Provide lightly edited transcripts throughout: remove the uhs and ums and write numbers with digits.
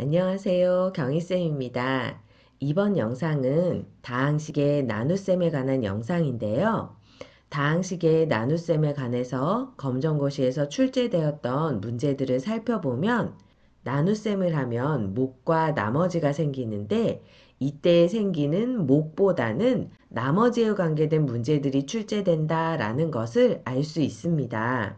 안녕하세요. 경희쌤입니다. 이번 영상은 다항식의 나눗셈에 관한 영상인데요. 다항식의 나눗셈에 관해서 검정고시에서 출제되었던 문제들을 살펴보면 나눗셈을 하면 목과 나머지가 생기는데 이때 생기는 목보다는 나머지에 관계된 문제들이 출제된다라는 것을 알 수 있습니다.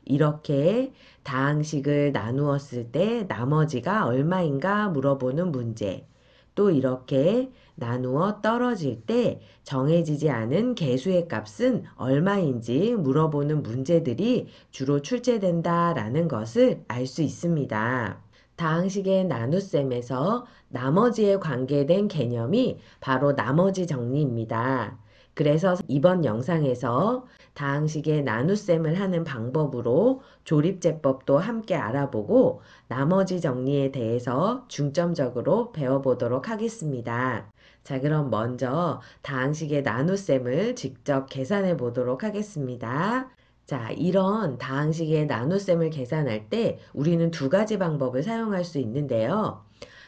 이렇게 다항식을 나누었을 때 나머지가 얼마인가 물어보는 문제. 또 이렇게 나누어 떨어질 때 정해지지 않은 개수의 값은 얼마인지 물어보는 문제들이 주로 출제된다라는 것을 알 수 있습니다. 다항식의 나눗셈에서 나머지에 관계된 개념이 바로 나머지 정리입니다. 그래서 이번 영상에서 다항식의 나눗셈을 하는 방법으로 조립제법도 함께 알아보고 나머지 정리에 대해서 중점적으로 배워보도록 하겠습니다. 자, 그럼 먼저 다항식의 나눗셈을 직접 계산해 보도록 하겠습니다. 자, 이런 다항식의 나눗셈을 계산할 때 우리는 두 가지 방법을 사용할 수 있는데요.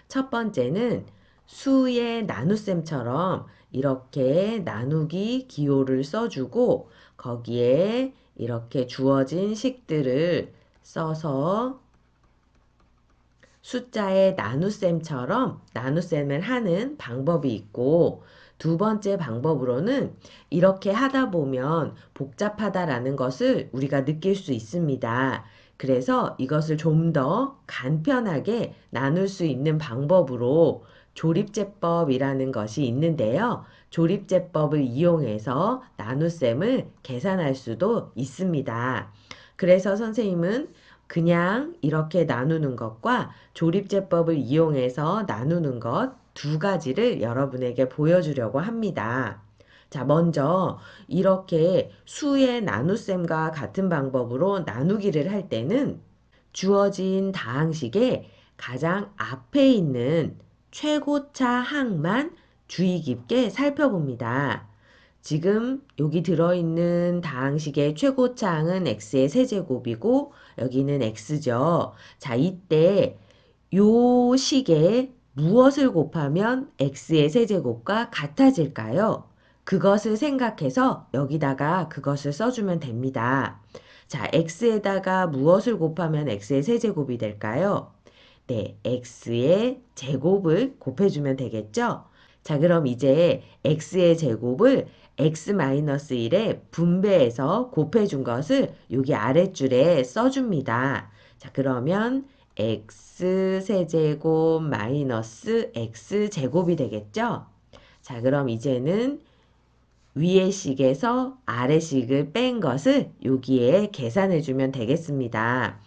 첫 번째는 수의 나눗셈처럼 이렇게 나누기 기호를 써주고 거기에 이렇게 주어진 식들을 써서 숫자의 나눗셈처럼 나눗셈을 하는 방법이 있고 두 번째 방법으로는 이렇게 하다 보면 복잡하다라는 것을 우리가 느낄 수 있습니다. 그래서 이것을 좀 더 간편하게 나눌 수 있는 방법으로 조립제법이라는 것이 있는데요. 조립제법을 이용해서 나눗셈을 계산할 수도 있습니다. 그래서 선생님은 그냥 이렇게 나누는 것과 조립제법을 이용해서 나누는 것 두 가지를 여러분에게 보여주려고 합니다. 자, 먼저 이렇게 수의 나눗셈과 같은 방법으로 나누기를 할 때는 주어진 다항식의 가장 앞에 있는 최고차 항만 주의 깊게 살펴봅니다. 지금 여기 들어있는 다항식의 최고차 항은 x의 세제곱이고 여기는 x죠. 자, 이때 요 식에 무엇을 곱하면 x의 세제곱과 같아질까요? 그것을 생각해서 여기다가 그것을 써주면 됩니다. 자, x에다가 무엇을 곱하면 x의 세제곱이 될까요? 네, x의 제곱을 곱해주면 되겠죠? 자, 그럼 이제 x의 제곱을 x-1에 분배해서 곱해준 것을 여기 아랫줄에 써줍니다. 자, 그러면 x세제곱 마이너스 x제곱이 되겠죠? 자, 그럼 이제는 위의 식에서 아래 식을 뺀 것을 여기에 계산해 주면 되겠습니다.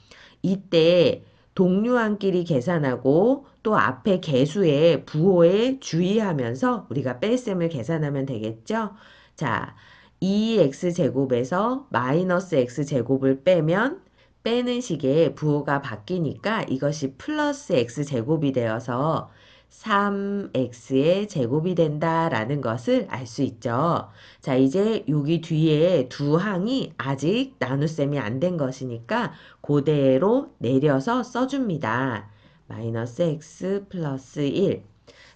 이때 동류항끼리 계산하고 또 앞에 개수의 부호에 주의하면서 우리가 뺄셈을 계산하면 되겠죠? 자, 2x제곱에서 마이너스 x제곱을 빼면 빼는 식의 부호가 바뀌니까 이것이 플러스 x제곱이 되어서 3x의 제곱이 된다라는 것을 알 수 있죠. 자, 이제 여기 뒤에 두 항이 아직 나눗셈이 안 된 것이니까 그대로 내려서 써줍니다. 마이너스 x 플러스 1.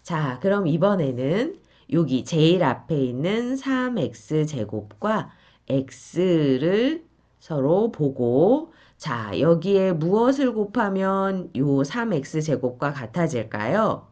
자, 그럼 이번에는 여기 제일 앞에 있는 3x 제곱과 x를 서로 보고 자, 여기에 무엇을 곱하면 요 3x 제곱과 같아질까요?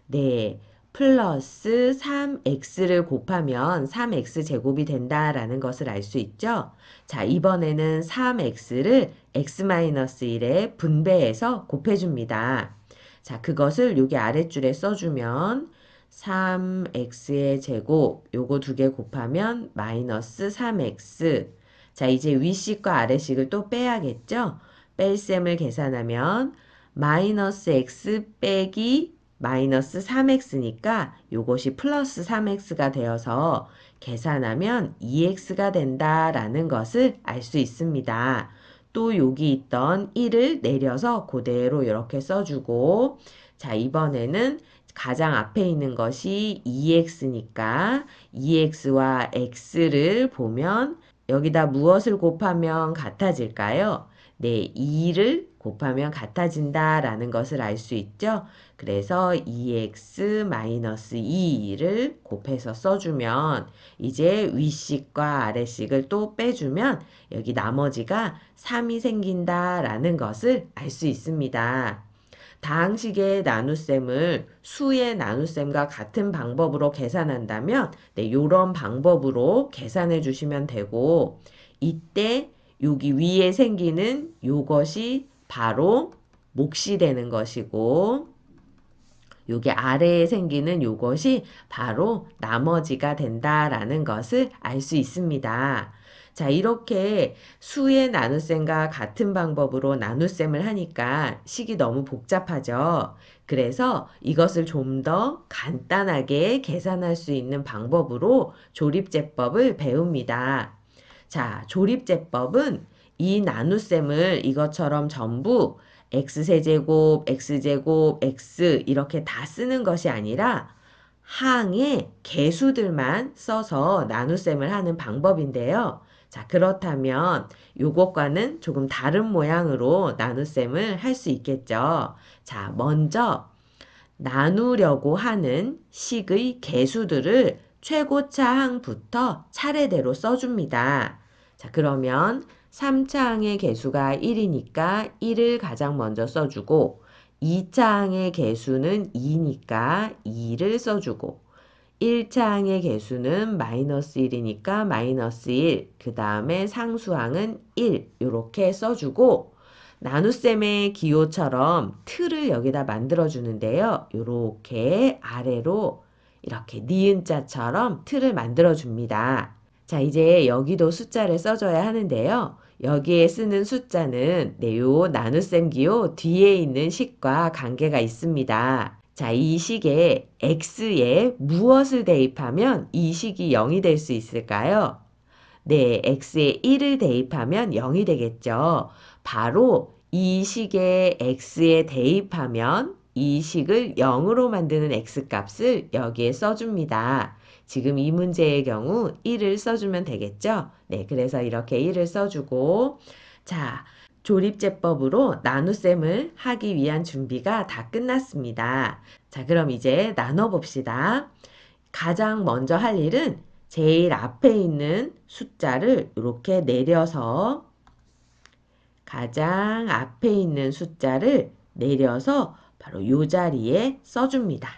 네, 플러스 3x를 곱하면 3x 제곱이 된다라는 것을 알 수 있죠? 자, 이번에는 3x를 x-1에 분배해서 곱해줍니다. 자, 그것을 여기 아랫줄에 써주면 3x의 제곱, 요거 두 개 곱하면 마이너스 3x. 자, 이제 윗식과 아랫식을 또 빼야겠죠? 뺄셈을 계산하면 마이너스 x 빼기 마이너스 3x니까 요것이 플러스 3x가 되어서 계산하면 2x가 된다라는 것을 알 수 있습니다. 또 여기 있던 1을 내려서 그대로 이렇게 써주고 자, 이번에는 가장 앞에 있는 것이 2x니까 2x와 x를 보면 여기다 무엇을 곱하면 같아질까요? 네, 2를 곱하면 같아진다 라는 것을 알 수 있죠. 그래서 2x-2를 곱해서 써주면 이제 윗식과 아래식을 또 빼주면 여기 나머지가 3이 생긴다 라는 것을 알 수 있습니다. 다항식의 나눗셈을 수의 나눗셈과 같은 방법으로 계산한다면 이런 방법으로 계산해 주시면 되고, 이때 여기 위에 생기는 요것이 바로 몫이 되는 것이고, 여기 아래에 생기는 요것이 바로 나머지가 된다라는 것을 알 수 있습니다. 자, 이렇게 수의 나눗셈과 같은 방법으로 나눗셈을 하니까 식이 너무 복잡하죠. 그래서 이것을 좀 더 간단하게 계산할 수 있는 방법으로 조립제법을 배웁니다. 자, 조립제법은 이 나눗셈을 이것처럼 전부 x세제곱, x제곱, x 이렇게 다 쓰는 것이 아니라 항에 개수들만 써서 나눗셈을 하는 방법인데요. 자, 그렇다면 요것과는 조금 다른 모양으로 나눗셈을 할 수 있겠죠. 자, 먼저 나누려고 하는 식의 개수들을 최고차 항부터 차례대로 써줍니다. 자, 그러면 3차 항의 개수가 1이니까 1을 가장 먼저 써주고, 2차 항의 개수는 2니까 2를 써주고, 1차 항의 개수는 마이너스 1이니까 마이너스 1, 그 다음에 상수항은 1 이렇게 써주고, 나눗셈의 기호처럼 틀을 여기다 만들어 주는데요. 이렇게 아래로 이렇게 니은자처럼 틀을 만들어 줍니다. 자, 이제 여기도 숫자를 써줘야 하는데요. 여기에 쓰는 숫자는 요 나눗셈 기호 뒤에 있는 식과 관계가 있습니다. 자, 이 식에 x에 무엇을 대입하면 이 식이 0이 될 수 있을까요? 네, x에 1을 대입하면 0이 되겠죠. 바로 이 식에 x에 대입하면 이 식을 0으로 만드는 x값을 여기에 써줍니다. 지금 이 문제의 경우 1을 써주면 되겠죠. 네, 그래서 이렇게 1을 써주고, 자, 조립제법으로 나눗셈을 하기 위한 준비가 다 끝났습니다. 자, 그럼 이제 나눠봅시다. 가장 먼저 할 일은 제일 앞에 있는 숫자를 이렇게 내려서 가장 앞에 있는 숫자를 내려서 바로 이 자리에 써줍니다.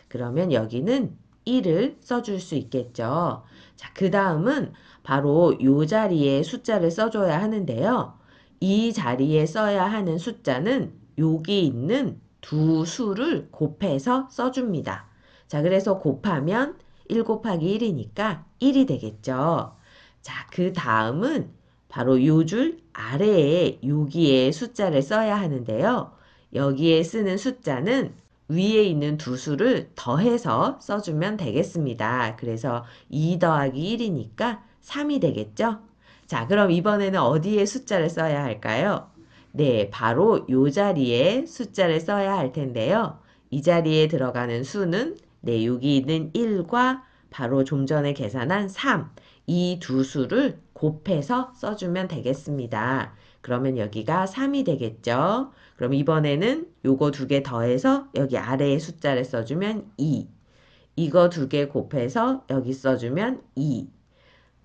그러면 여기는 1을 써줄 수 있겠죠. 자, 그 다음은 바로 이 자리에 숫자를 써줘야 하는데요. 이 자리에 써야 하는 숫자는 여기 있는 두 수를 곱해서 써줍니다. 자, 그래서 곱하면 1 곱하기 1이니까 1이 되겠죠. 자, 그 다음은 바로 요 줄 아래에 여기에 숫자를 써야 하는데요. 여기에 쓰는 숫자는 위에 있는 두 수를 더해서 써주면 되겠습니다. 그래서 2 더하기 1이니까 3이 되겠죠. 자, 그럼 이번에는 어디에 숫자를 써야 할까요? 네, 바로 요 자리에 숫자를 써야 할 텐데요. 이 자리에 들어가는 수는 네, 여기 있는 1과 바로 좀 전에 계산한 3, 이 두 수를 곱해서 써주면 되겠습니다. 그러면 여기가 3이 되겠죠. 그럼 이번에는 요거 두 개 더해서 여기 아래에 숫자를 써주면 2. 이거 두 개 곱해서 여기 써주면 2.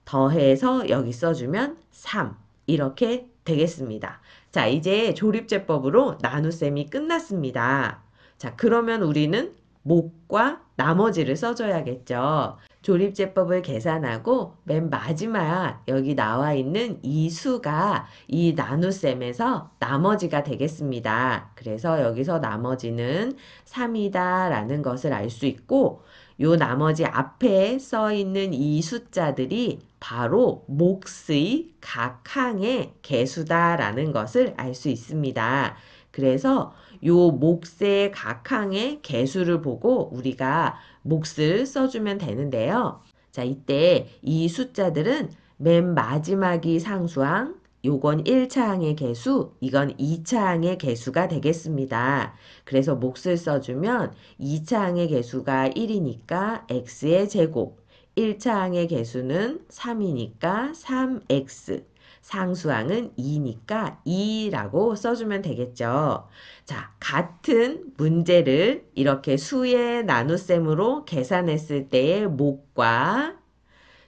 더해서 여기 써주면 3. 이렇게 되겠습니다. 자, 이제 조립제법으로 나눗셈이 끝났습니다. 자, 그러면 우리는 몫과 나머지를 써줘야겠죠. 조립제법을 계산하고 맨 마지막 여기 나와 있는 이 수가 이 나눗셈에서 나머지가 되겠습니다. 그래서 여기서 나머지는 3이다 라는 것을 알 수 있고, 요 나머지 앞에 써 있는 이 숫자들이 바로 몫의 각 항의 개수다라는 것을 알 수 있습니다. 그래서 요 몫의 각 항의 개수를 보고 우리가 몫을 써주면 되는데요. 자, 이때 이 숫자들은 맨 마지막이 상수항, 요건 1차 항의 개수, 이건 2차 항의 개수가 되겠습니다. 그래서 몫을 써주면 2차 항의 개수가 1이니까 x의 제곱, 1차 항의 개수는 3이니까 3x, 상수항은 2니까 2라고 써주면 되겠죠. 자, 같은 문제를 이렇게 수의 나눗셈으로 계산했을 때의 목과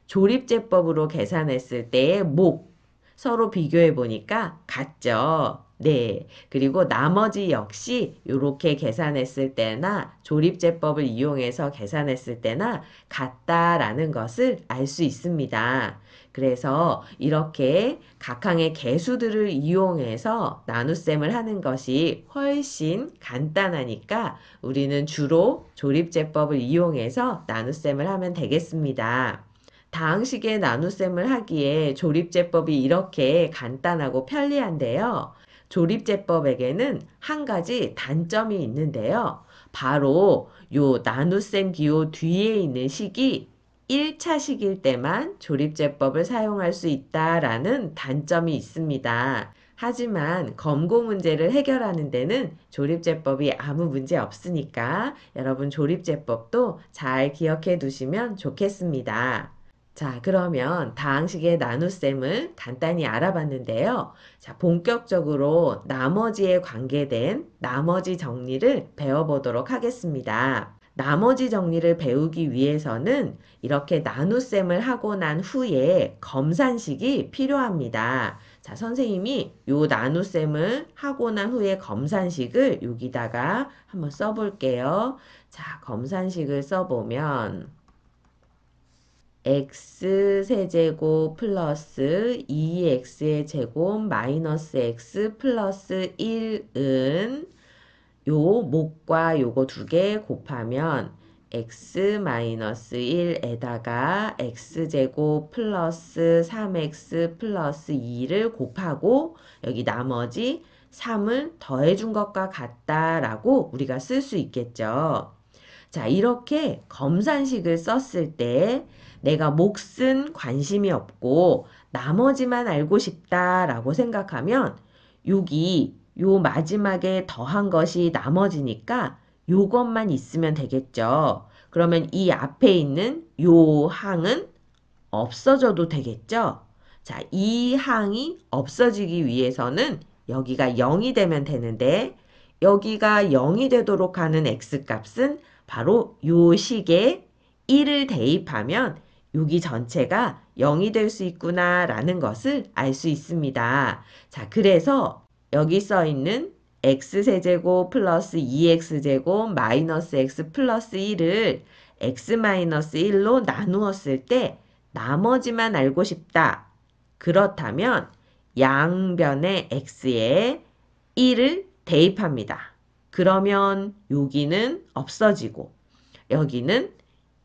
조립제법으로 계산했을 때의 목 서로 비교해 보니까 같죠. 네. 그리고 나머지 역시 이렇게 계산했을 때나 조립제법을 이용해서 계산했을 때나 같다라는 것을 알 수 있습니다. 그래서 이렇게 각항의 개수들을 이용해서 나눗셈을 하는 것이 훨씬 간단하니까 우리는 주로 조립제법을 이용해서 나눗셈을 하면 되겠습니다. 다항식의 나눗셈을 하기에 조립제법이 이렇게 간단하고 편리한데요. 조립제법에게는 한 가지 단점이 있는데요. 바로 요 나눗셈 기호 뒤에 있는 식이 1차식일 때만 조립제법을 사용할 수 있다라는 단점이 있습니다. 하지만 검고 문제를 해결하는 데는 조립제법이 아무 문제 없으니까 여러분 조립제법도 잘 기억해 두시면 좋겠습니다. 자, 그러면 다항식의 나눗셈을 간단히 알아봤는데요. 자, 본격적으로 나머지에 관계된 나머지 정리를 배워보도록 하겠습니다. 나머지 정리를 배우기 위해서는 이렇게 나눗셈을 하고 난 후에 검산식이 필요합니다. 자, 선생님이 요 나눗셈을 하고 난 후에 검산식을 여기다가 한번 써볼게요. 자, 검산식을 써보면 x세제곱 플러스 2x의 제곱 마이너스 x 플러스 1은 요 목과 요거 두 개 곱하면 x 마이너스 1에다가 x제곱 플러스 3x 플러스 2를 곱하고 여기 나머지 3을 더해준 것과 같다라고 우리가 쓸 수 있겠죠. 자, 이렇게 검산식을 썼을 때 내가 몫은 관심이 없고 나머지만 알고 싶다라고 생각하면 여기 요 마지막에 더한 것이 나머지니까 요것만 있으면 되겠죠. 그러면 이 앞에 있는 요 항은 없어져도 되겠죠. 자, 이 항이 없어지기 위해서는 여기가 0이 되면 되는데 여기가 0이 되도록 하는 x값은 바로 요 식에 1을 대입하면 여기 전체가 0이 될 수 있구나 라는 것을 알 수 있습니다. 자, 그래서 여기 써 있는 x세제곱 플러스 2x제곱 마이너스 x 플러스 1을 x 마이너스 1로 나누었을 때 나머지만 알고 싶다. 그렇다면 양변의 x에 1을 대입합니다. 그러면 여기는 없어지고 여기는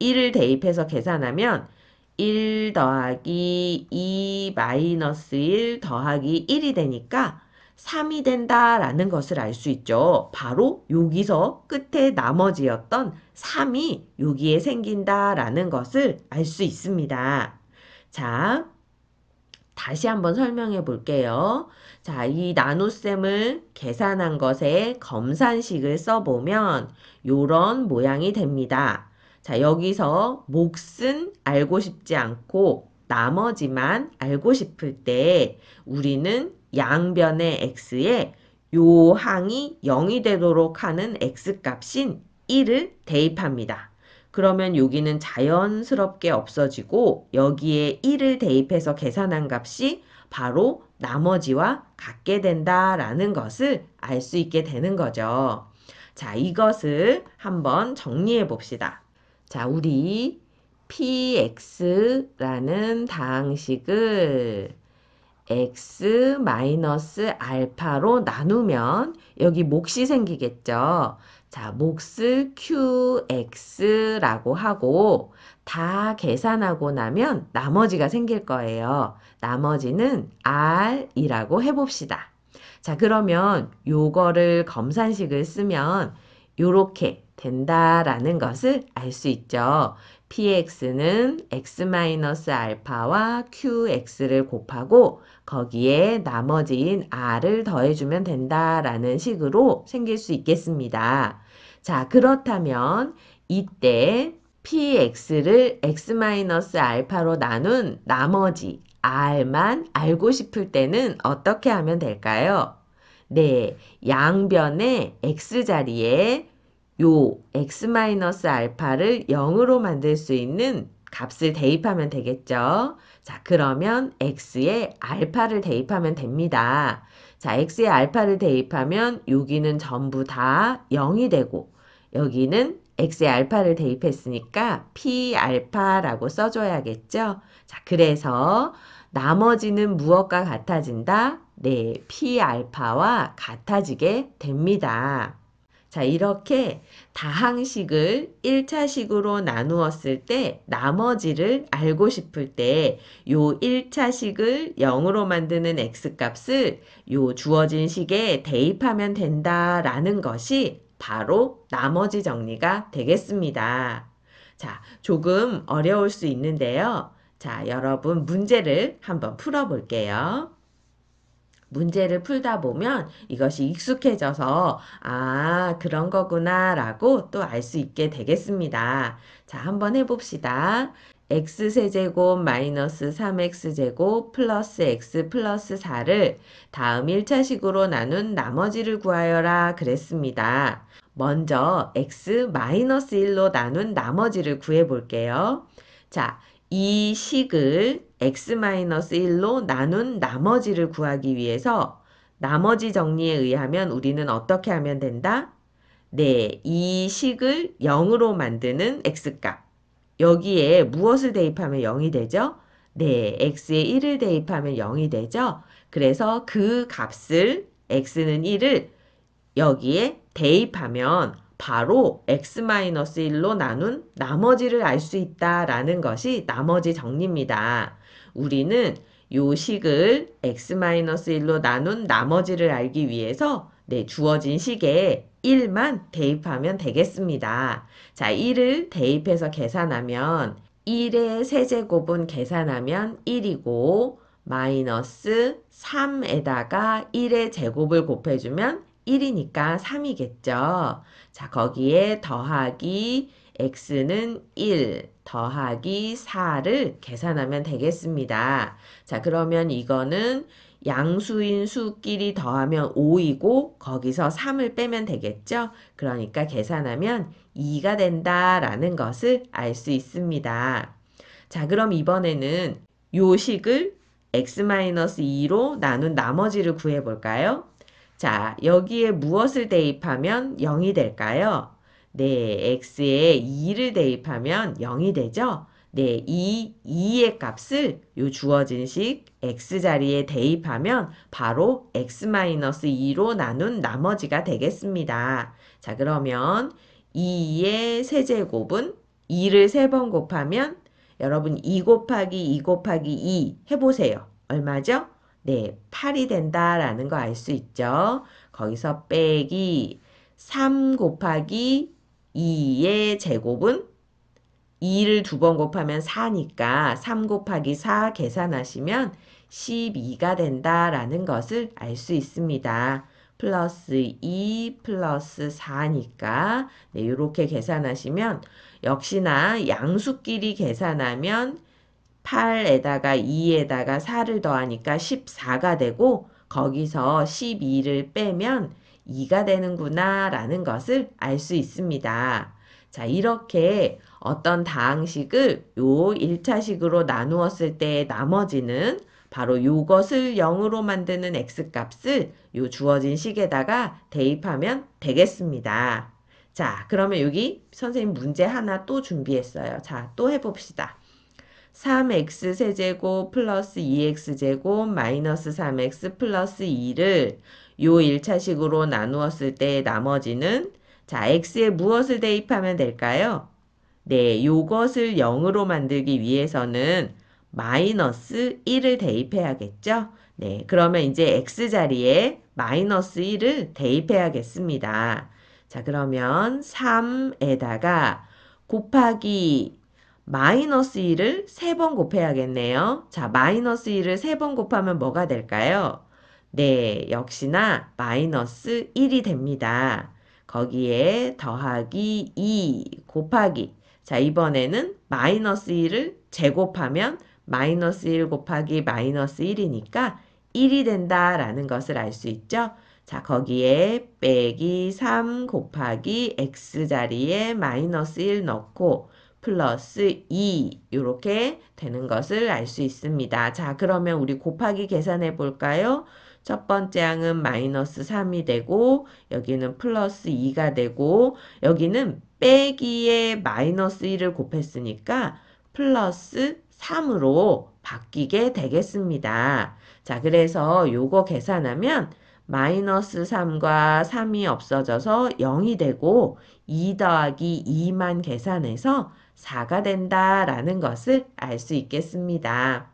1을 대입해서 계산하면 1 더하기 2 마이너스 1 더하기 1이 되니까 3이 된다라는 것을 알 수 있죠. 바로 여기서 끝에 나머지였던 3이 여기에 생긴다라는 것을 알 수 있습니다. 자, 다시 한번 설명해 볼게요. 자, 이 나눗셈을 계산한 것에 검산식을 써보면 요런 모양이 됩니다. 자, 여기서 몫은 알고 싶지 않고 나머지만 알고 싶을 때 우리는 양변의 x에 요 항이 0이 되도록 하는 x값인 1을 대입합니다. 그러면 여기는 자연스럽게 없어지고 여기에 1을 대입해서 계산한 값이 바로 나머지와 같게 된다라는 것을 알 수 있게 되는 거죠. 자, 이것을 한번 정리해 봅시다. 자, 우리 px라는 다항식을 x-알파로 나누면 여기 몫이 생기겠죠. 자, 몫을 qx라고 하고 다 계산하고 나면 나머지가 생길 거예요. 나머지는 r이라고 해봅시다. 자, 그러면 요거를 검산식을 쓰면 요렇게 된다라는 것을 알 수 있죠. px는 x-알파와 qx를 곱하고 거기에 나머지인 r을 더해주면 된다라는 식으로 생길 수 있겠습니다. 자, 그렇다면 이때 px를 x-알파로 나눈 나머지 r만 알고 싶을 때는 어떻게 하면 될까요? 네, 양변의 x자리에 요 x-알파를 0으로 만들 수 있는 값을 대입하면 되겠죠. 자, 그러면 x에 알파를 대입하면 됩니다. 자, x에 알파를 대입하면 여기는 전부 다 0이 되고 여기는 x에 알파를 대입했으니까 p 알파라고 써줘야겠죠. 자, 그래서 나머지는 무엇과 같아진다? 네, p 알파와 같아지게 됩니다. 자, 이렇게 다항식을 1차식으로 나누었을 때 나머지를 알고 싶을 때 요 1차식을 0으로 만드는 x값을 요 주어진 식에 대입하면 된다라는 것이 바로 나머지 정리가 되겠습니다. 자, 조금 어려울 수 있는데요. 자, 여러분 문제를 한번 풀어볼게요. 문제를 풀다 보면 이것이 익숙해져서 그런 거구나 라고 또 알 수 있게 되겠습니다. 자, 한번 해봅시다. x세제곱 마이너스 3x제곱 플러스 x 플러스 4를 다음 1차식으로 나눈 나머지를 구하여라 그랬습니다. 먼저 x 마이너스 1로 나눈 나머지를 구해볼게요. 자, 이 식을 x-1로 나눈 나머지를 구하기 위해서 나머지 정리에 의하면 우리는 어떻게 하면 된다? 네, 이 식을 0으로 만드는 x값. 여기에 무엇을 대입하면 0이 되죠? 네, x에 1을 대입하면 0이 되죠? 그래서 그 값을 x는 1을 여기에 대입하면 바로 x-1로 나눈 나머지를 알 수 있다라는 것이 나머지 정리입니다. 우리는 요 식을 x-1로 나눈 나머지를 알기 위해서 주어진 식에 1만 대입하면 되겠습니다. 자, 1을 대입해서 계산하면 1의 세제곱은 계산하면 1이고 마이너스 3에다가 1의 제곱을 곱해주면 1이니까 3이겠죠. 자, 거기에 더하기 x는 1 더하기 4를 계산하면 되겠습니다. 자, 그러면 이거는 양수인 수끼리 더하면 5이고 거기서 3을 빼면 되겠죠. 그러니까 계산하면 2가 된다라는 것을 알 수 있습니다. 자, 그럼 이번에는 요 식을 x-2로 나눈 나머지를 구해볼까요? 자, 여기에 무엇을 대입하면 0이 될까요? 네, x에 2를 대입하면 0이 되죠? 네, 2의 값을 요 주어진 식 x자리에 대입하면 바로 x-2로 나눈 나머지가 되겠습니다. 자, 그러면 2의 세제곱은 2를 3번 곱하면 여러분 2 곱하기 2 곱하기 2 해보세요. 얼마죠? 네, 8이 된다라는 거 알 수 있죠. 거기서 빼기 3 곱하기 2의 제곱은 2를 2번 곱하면 4니까 3 곱하기 4 계산하시면 12가 된다라는 것을 알 수 있습니다. 플러스 2 플러스 4니까 이렇게 계산하시면 역시나 양수끼리 계산하면 8에다가 2에다가 4를 더하니까 14가 되고 거기서 12를 빼면 2가 되는구나 라는 것을 알 수 있습니다. 자, 이렇게 어떤 다항식을 요 1차식으로 나누었을 때 나머지는 바로 요것을 0으로 만드는 x값을 요 주어진 식에다가 대입하면 되겠습니다. 자, 그러면 여기 선생님 문제 하나 또 준비했어요. 자, 또 해봅시다. 3x 세제곱 플러스 2x제곱 마이너스 3x 플러스 2를 요 1차식으로 나누었을 때 나머지는 자, x에 무엇을 대입하면 될까요? 네, 요것을 0으로 만들기 위해서는 마이너스 1을 대입해야겠죠? 네, 그러면 이제 x자리에 마이너스 1을 대입해야겠습니다. 자, 그러면 3에다가 곱하기 마이너스 1을 3번 곱해야겠네요. 자, 마이너스 1을 3번 곱하면 뭐가 될까요? 네, 역시나 마이너스 1이 됩니다. 거기에 더하기 2 곱하기 자, 이번에는 마이너스 1을 제곱하면 마이너스 1 곱하기 마이너스 1이니까 1이 된다라는 것을 알 수 있죠. 자, 거기에 빼기 3 곱하기 x자리에 마이너스 1 넣고 플러스 2 이렇게 되는 것을 알 수 있습니다. 자, 그러면 우리 곱하기 계산해 볼까요? 첫 번째 항은 마이너스 3이 되고 여기는 플러스 2가 되고 여기는 빼기에 마이너스 1을 곱했으니까 플러스 3으로 바뀌게 되겠습니다. 자, 그래서 요거 계산하면 마이너스 3과 3이 없어져서 0이 되고 2 더하기 2만 계산해서 4가 된다라는 것을 알 수 있겠습니다.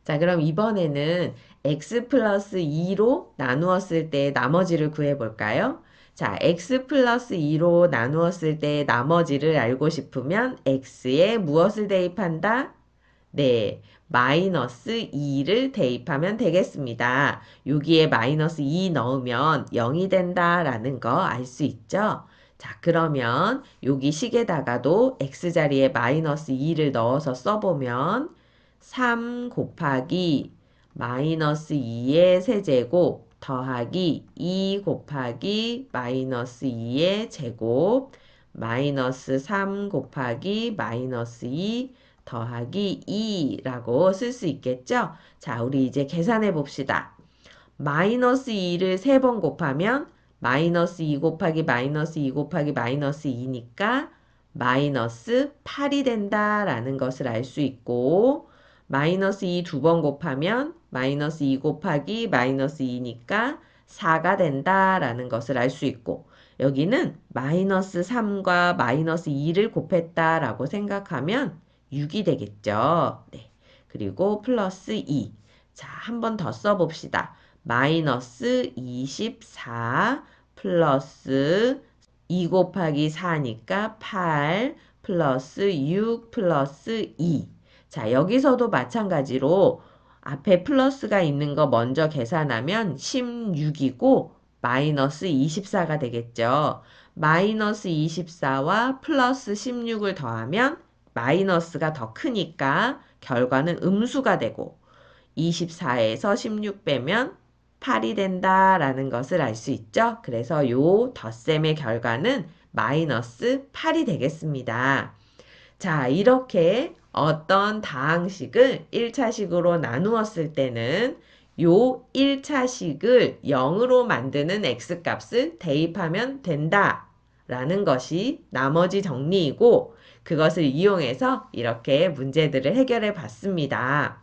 자, 그럼 이번에는 x 플러스 2로 나누었을 때 나머지를 구해볼까요? 자, x 플러스 2로 나누었을 때 나머지를 알고 싶으면 x에 무엇을 대입한다? 네, 마이너스 2를 대입하면 되겠습니다. 여기에 마이너스 2 넣으면 0이 된다라는 거 알 수 있죠? 자, 그러면 여기 식에다가도 x자리에 마이너스 2를 넣어서 써보면 3 곱하기 마이너스 2의 세제곱 더하기 2 곱하기 마이너스 2의 제곱 마이너스 3 곱하기 마이너스 2 더하기 2라고 쓸 수 있겠죠? 자, 우리 이제 계산해 봅시다. 마이너스 2를 3번 곱하면 마이너스 2 곱하기 마이너스 2 곱하기 마이너스 2니까 마이너스 8이 된다라는 것을 알 수 있고 마이너스 2 두 번 곱하면 마이너스 2 곱하기 마이너스 2니까 4가 된다라는 것을 알 수 있고 여기는 마이너스 3과 마이너스 2를 곱했다라고 생각하면 6이 되겠죠. 네. 그리고 플러스 2. 자, 한 번 더 써봅시다. 마이너스 24 플러스 2 곱하기 4니까 8 플러스 6 플러스 2. 자, 여기서도 마찬가지로 앞에 플러스가 있는 거 먼저 계산하면 16이고 마이너스 24가 되겠죠. 마이너스 24와 플러스 16을 더하면 마이너스가 더 크니까 결과는 음수가 되고 24에서 16 빼면 8이 된다라는 것을 알 수 있죠. 그래서 요 덧셈의 결과는 마이너스 8이 되겠습니다. 자, 이렇게 어떤 다항식을 1차식으로 나누었을 때는 요 1차식을 0으로 만드는 x값을 대입하면 된다 라는 것이 나머지 정리이고 그것을 이용해서 이렇게 문제들을 해결해 봤습니다.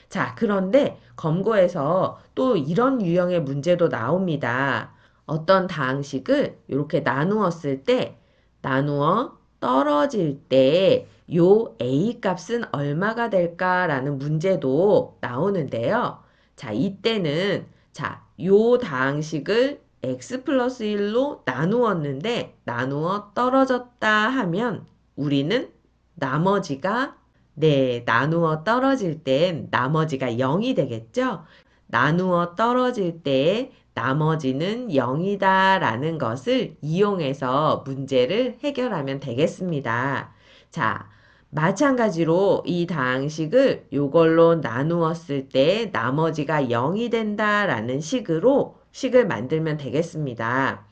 자, 그런데 검거에서 또 이런 유형의 문제도 나옵니다. 어떤 다항식을 이렇게 나누었을 때 나누어 떨어질 때 요 A 값은 얼마가 될까라는 문제도 나오는데요. 자, 이때는 자, 요 다항식을 x 플러스 1로 나누었는데 나누어 떨어졌다 하면 우리는 나머지가 네, 나누어 떨어질 땐 나머지가 0이 되겠죠? 나누어 떨어질 때 나머지는 0이다 라는 것을 이용해서 문제를 해결하면 되겠습니다. 자, 마찬가지로 이 다항식을 요걸로 나누었을 때 나머지가 0이 된다 라는 식을 만들면 되겠습니다.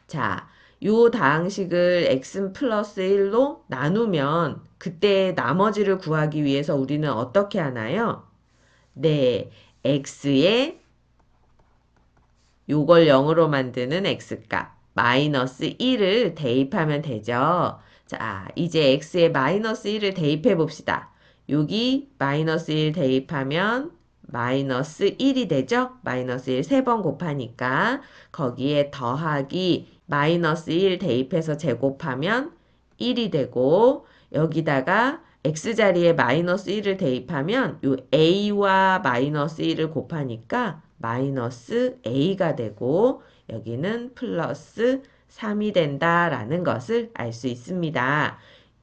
자, 요 다항식을 x 플러스 1로 나누면 그때 나머지를 구하기 위해서 우리는 어떻게 하나요? 네, x에 요걸 0으로 만드는 x값 마이너스 1을 대입하면 되죠. 자, 이제 x에 마이너스 1을 대입해 봅시다. 여기 마이너스 1 대입하면 마이너스 1이 되죠? 마이너스 1 3번 곱하니까 거기에 더하기 마이너스 1 대입해서 제곱하면 1이 되고 여기다가 x자리에 마이너스 1을 대입하면 요 a와 마이너스 1을 곱하니까 마이너스 a가 되고 여기는 플러스 3이 된다라는 것을 알 수 있습니다.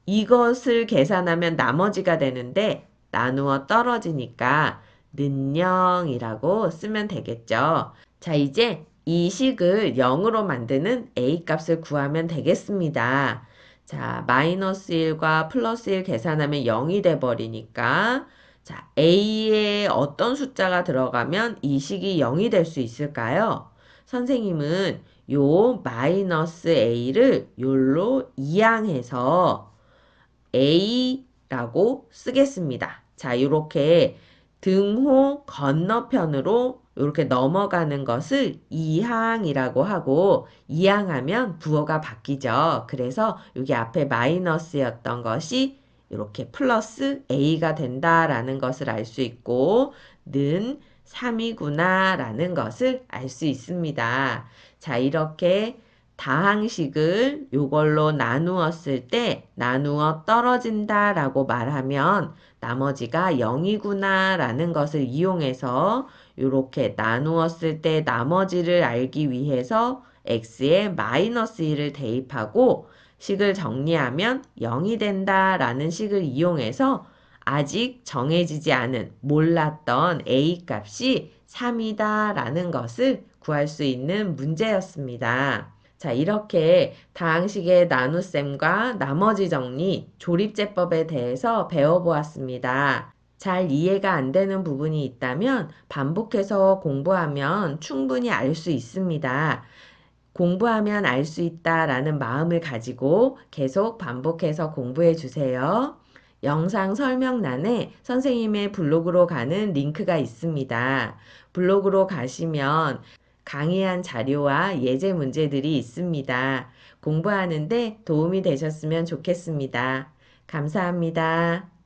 이것을 계산하면 나머지가 되는데 나누어 떨어지니까 는 0이라고 쓰면 되겠죠. 자, 이제 이 식을 0으로 만드는 a 값을 구하면 되겠습니다. 자, 마이너스 1과 플러스 1 계산하면 0이 돼버리니까 자, A에 어떤 숫자가 들어가면 이 식이 0이 될 수 있을까요? 선생님은 요 마이너스 A를 요로 이항해서 A라고 쓰겠습니다. 자, 이렇게 등호 건너편으로 이렇게 넘어가는 것을 이항이라고 하고 이항하면 부호가 바뀌죠. 그래서 여기 앞에 마이너스였던 것이 이렇게 플러스 A가 된다라는 것을 알 수 있고 는 3이구나 라는 것을 알 수 있습니다. 자, 이렇게 다항식을 요걸로 나누었을 때 나누어 떨어진다 라고 말하면 나머지가 0이구나 라는 것을 이용해서 이렇게 나누었을 때 나머지를 알기 위해서 x에 마이너스 1을 대입하고 식을 정리하면 0이 된다 라는 식을 이용해서 아직 정해지지 않은 몰랐던 a 값이 3이다 라는 것을 구할 수 있는 문제였습니다. 자, 이렇게 다항식의 나눗셈과 나머지 정리, 조립제법에 대해서 배워보았습니다. 잘 이해가 안 되는 부분이 있다면 반복해서 공부하면 충분히 알 수 있습니다. 공부하면 알 수 있다라는 마음을 가지고 계속 반복해서 공부해 주세요. 영상 설명란에 선생님의 블로그로 가는 링크가 있습니다. 블로그로 가시면 강의한 자료와 예제 문제들이 있습니다. 공부하는데 도움이 되셨으면 좋겠습니다. 감사합니다.